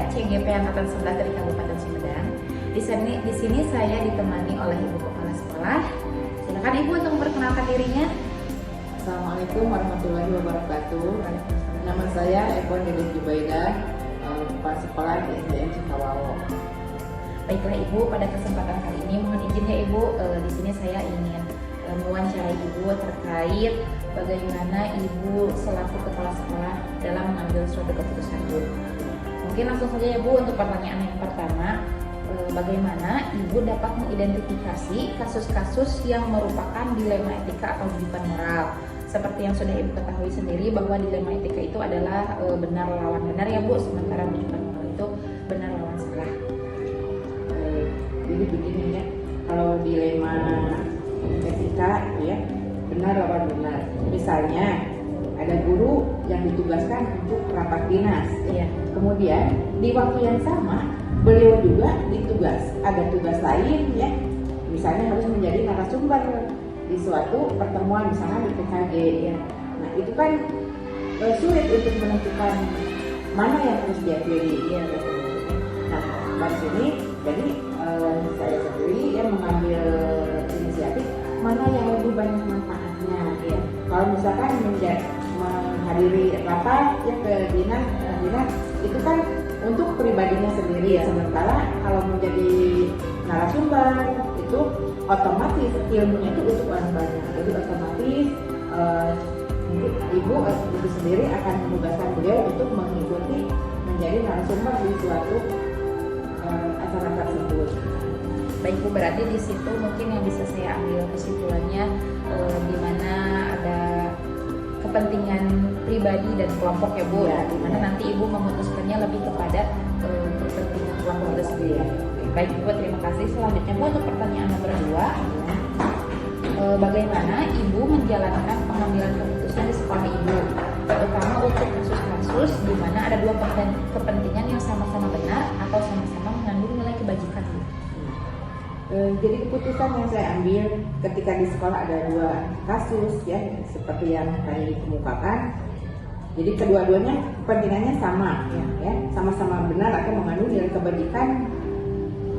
CGP Angkatan 11 dari Kabupaten Sumedang. Di sini saya ditemani oleh Ibu Kepala Sekolah. Silakan Ibu untuk memperkenalkan dirinya. Assalamualaikum warahmatullahi wabarakatuh. Nama saya Eko Delis Jubaidah, Kepala Sekolah di SDN Cikawawo. Baiklah Ibu, pada kesempatan kali ini mohon izin ya Ibu, di sini saya ingin mewawancarai Ibu terkait bagaimana Ibu selaku kepala sekolah dalam mengambil suatu keputusan Bu. Mungkin langsung saja ya Bu untuk pertanyaan yang pertama, bagaimana Ibu dapat mengidentifikasi kasus-kasus yang merupakan dilema etika atau judikan moral? Seperti yang sudah Ibu ketahui sendiri bahwa dilema etika itu adalah benar lawan benar ya Bu, sementara judikan moral itu benar lawan salah. Jadi begini ya, kalau dilema etika ya benar lawan benar. Misalnya ada guru yang ditugaskan untuk rapat dinas, Iya. kemudian di waktu yang sama beliau juga ada tugas lain ya, misalnya harus menjadi narasumber di suatu pertemuan misalnya di PKG ya. Nah itu kan sulit untuk menentukan mana yang harus dia pilih ya. Nah dari sini jadi saya sendiri ya mengambil inisiatif mana yang lebih banyak manfaatnya ya. Kalau misalkan menghadiri rapat ya ke dinas itu kan untuk pribadinya sendiri ya. Sementara kalau menjadi narasumber itu otomatis ilmunya itu untuk orang banyak. Jadi otomatis ibu sendiri akan menugaskan beliau untuk mengikuti menjadi narasumber di suatu acara tersebut. Baik Bu, berarti di situ mungkin yang bisa saya ambil kesimpulannya di mana ada kepentingan pribadi dan kelompok ya Bu, ya, di mana nanti Ibu memutuskannya lebih kepada kepentingan kelompok itu sendiri. Ya. Baik Bu, terima kasih. Selanjutnya Bu, untuk pertanyaan nomor 2, bagaimana Ibu menjalankan pengambilan keputusan di sekolah Ibu, terutama untuk kasus-kasus di mana ada dua kepentingan yang sama-sama benar atau sama-sama mengandung nilai kebajikan Bu? Jadi keputusan yang saya ambil ketika di sekolah ada dua kasus ya seperti yang tadi dikemukakan. Jadi kedua-duanya kepentingannya sama ya, sama-sama benar atau mengandung nilai kebajikan.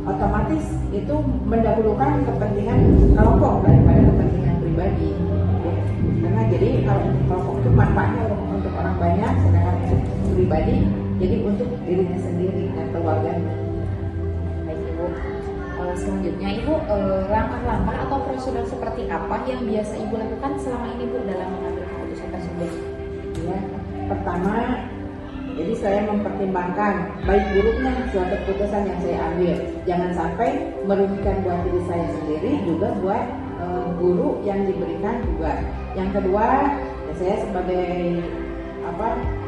Otomatis itu mendahulukan kepentingan kelompok daripada kepentingan pribadi. Ya. Karena jadi kalau kelompok itu manfaatnya untuk orang banyak, sedangkan untuk pribadi jadi untuk dirinya sendiri dan keluarganya. Baik Ibu. Selanjutnya Ibu, langkah-langkah atau prosedur seperti apa yang biasa Ibu lakukan selama ini Bu dalam mengambil keputusan tersebut? Ya, pertama, jadi saya mempertimbangkan baik buruknya suatu keputusan yang saya ambil. Jangan sampai merugikan buat diri saya sendiri, juga buat guru yang diberikan juga. Yang kedua, ya saya sebagai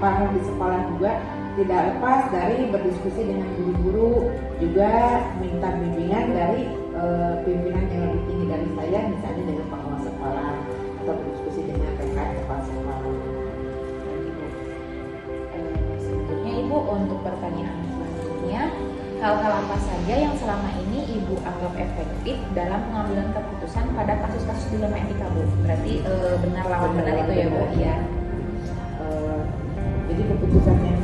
partner di sekolah juga tidak lepas dari berdiskusi dengan guru-guru, juga minta bimbingan dari pimpinan yang lebih tinggi dari saya, misalnya dengan pengawas sekolah atau berdiskusi dengan rekan kepala sekolah. Selanjutnya Ibu, untuk pertanyaan selanjutnya, hal-hal apa saja yang selama ini Ibu anggap efektif dalam pengambilan keputusan pada kasus-kasus dilema etika Bu? Berarti benar lawan benar itu ya Bu? Iya. Jadi keputusan yang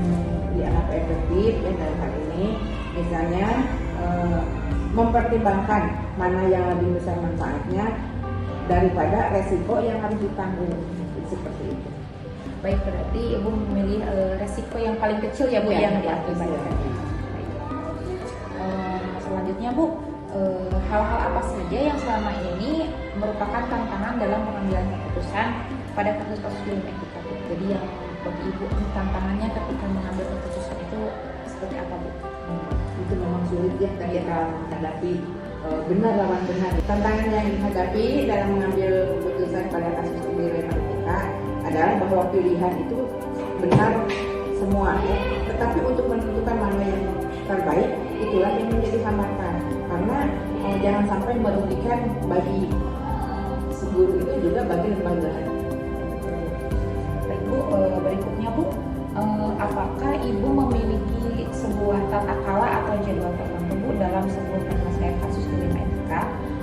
dianggap efektif ya dalam hal ini misalnya mempertimbangkan mana yang lebih besar manfaatnya daripada resiko yang harus ditanggung, seperti itu. Baik, berarti Ibu memilih resiko yang paling kecil ya Bu yang diakibatkan. Selanjutnya Bu, hal-hal apa saja yang selama ini merupakan tantangan dalam pengambilan keputusan pada kasus-kasus dilema etika Bu? Jadi yang bagi Ibu tantangannya ketika mengambil keputusan itu seperti apa Bu? Itu memang sulit ya ketika menghadapi benar lawan benar. Tantangan yang dihadapi dalam mengambil keputusan pada kasus dilema etika adalah bahwa pilihan itu benar semua ya. Tetapi untuk menentukan mana yang terbaik itulah yang menjadi hambatan. Karena jangan sampai merugikan bagi si guru itu juga bagi lembaga. Baik Bu, berikutnya Bu, apakah Ibu memiliki sebuah tata kelola atau jadwal tertentu Bu dalam sebuah penyelesaian kasus dilema etika?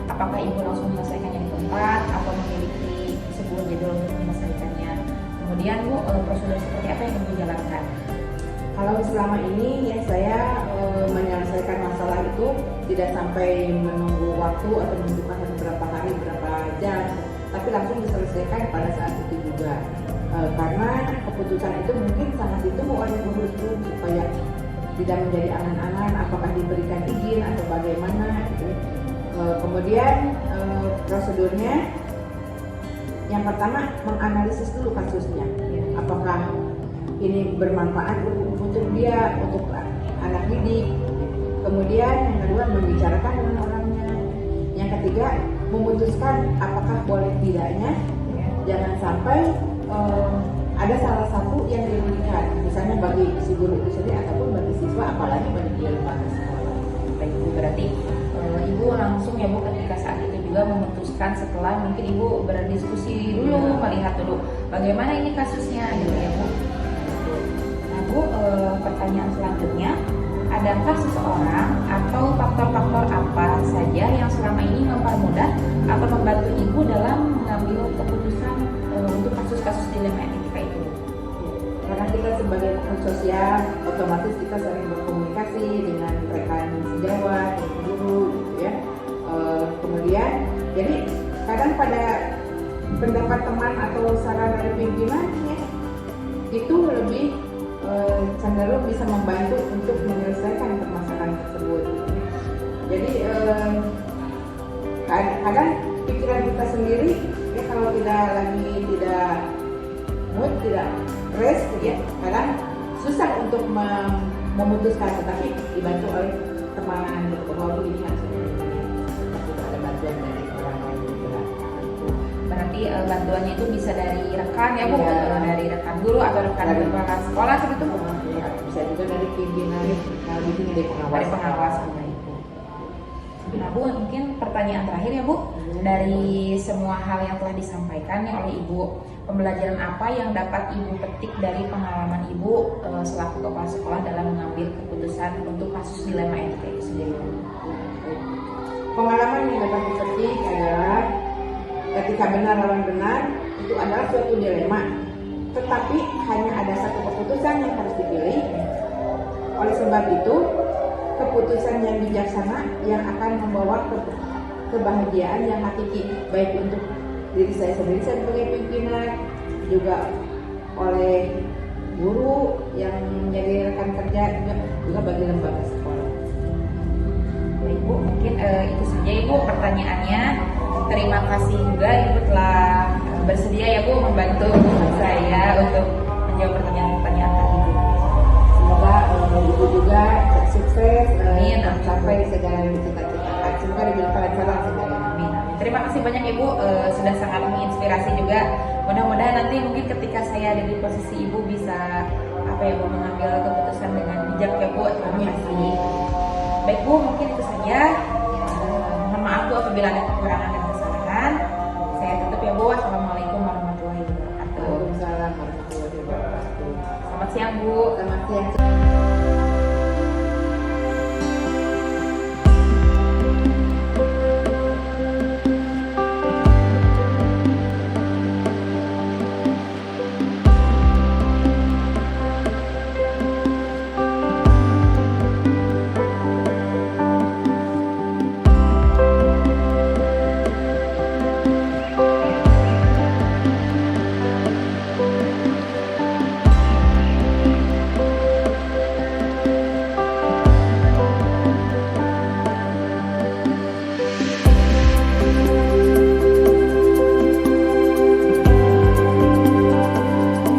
Apakah Ibu langsung menyelesaikannya di tempat atau memiliki sebuah jadwal untuk menyelesaikannya? Kemudian Bu, prosedur seperti apa yang Ibu jalankan? Kalau selama ini ya saya menyelesaikan masalah itu tidak sampai menunggu waktu atau menentukan berapa hari, berapa jam, tapi langsung diselesaikan pada saat itu juga. Karena keputusan itu mungkin sangat ditunggu oleh guru itu supaya tidak menjadi angan-angan apakah diberikan izin atau bagaimana gitu. Kemudian prosedurnya yang pertama menganalisis dulu kasusnya, apakah ini bermanfaat untuk dia, untuk anak didik. Kemudian yang kedua membicarakan dengan orangnya. Yang ketiga memutuskan apakah boleh tidaknya. Jangan sampai ada salah satu yang dirugikan, misalnya bagi si guru itu sendiri ataupun bagi siswa, apalagi bagi dia lembaga sekolah. Baik Bu, berarti Ibu langsung ya Bu ketika saat itu juga memutuskan setelah mungkin Ibu berdiskusi dulu, melihat dulu bagaimana ini kasusnya gitu ya Bu. Nah Bu, pertanyaan selanjutnya, adakah seseorang atau faktor-faktor apa saja yang selama ini mempermudah atau membantu Ibu dalam mengambil keputusan untuk kasus-kasus dilema etika itu? Karena kita sebagai makhluk sosial, otomatis kita sering berkomunikasi dengan rekan sejawat, guru, ya. Kemudian, jadi kadang pada pendapat teman atau saran dari pimpinan, ya, itu lebih cenderung bisa membantu untuk menyelesaikan permasalahan tersebut. Jadi kadang pikiran kita sendiri, ya kalau tidak mood, tidak rest, ya kadang susah untuk memutuskan, tetapi dibantu oleh teman gitu. Kalau ini ada bantuan dari orang lain juga. Berarti bantuannya itu bisa dari rekan ya Bu, Iya. dari rekan guru atau rekan kepala sekolah seperti itu Bu? Ya, bisa juga dari pimpinan, di sini dari pengawas. Dari pengawas juga Ibu. Nah Bu, mungkin pertanyaan terakhir ya Bu, dari semua hal yang telah disampaikan nih oleh Ibu, pembelajaran apa yang dapat Ibu petik dari pengalaman Ibu selaku kepala sekolah dalam mengambil keputusan untuk kasus dilema etika itu sendiri? Pengalaman yang dapat dipetik adalah ketika benar lawan benar itu adalah suatu dilema, tetapi hanya ada satu keputusan yang harus dipilih. Oleh sebab itu, keputusan yang bijaksana yang akan membawa kebahagiaan yang hakiki, baik untuk diri saya sendiri sebagai pimpinan, juga oleh guru yang menjadi rekan kerja, juga bagi lembaga sekolah. Baik Bu, mungkin itu saja Ibu pertanyaannya. Terima kasih juga Ibu telah bersedia ya Bu membantu saya untuk menjawab pertanyaan-pertanyaan tadi Bu. Semoga Ibu juga sukses Amin. mencapai segala yang dicita-citakan. Semoga diberi kelancaran semuanya. Amin. Terima kasih banyak Ibu, sudah sangat menginspirasi juga. Mudah-mudahan nanti mungkin ketika saya ada di posisi Ibu bisa mengambil keputusan dengan bijak ya Bu. Terima kasih. Baik Bu, mungkin itu saja. Mohon maaf Bu apabila ada kekurangan.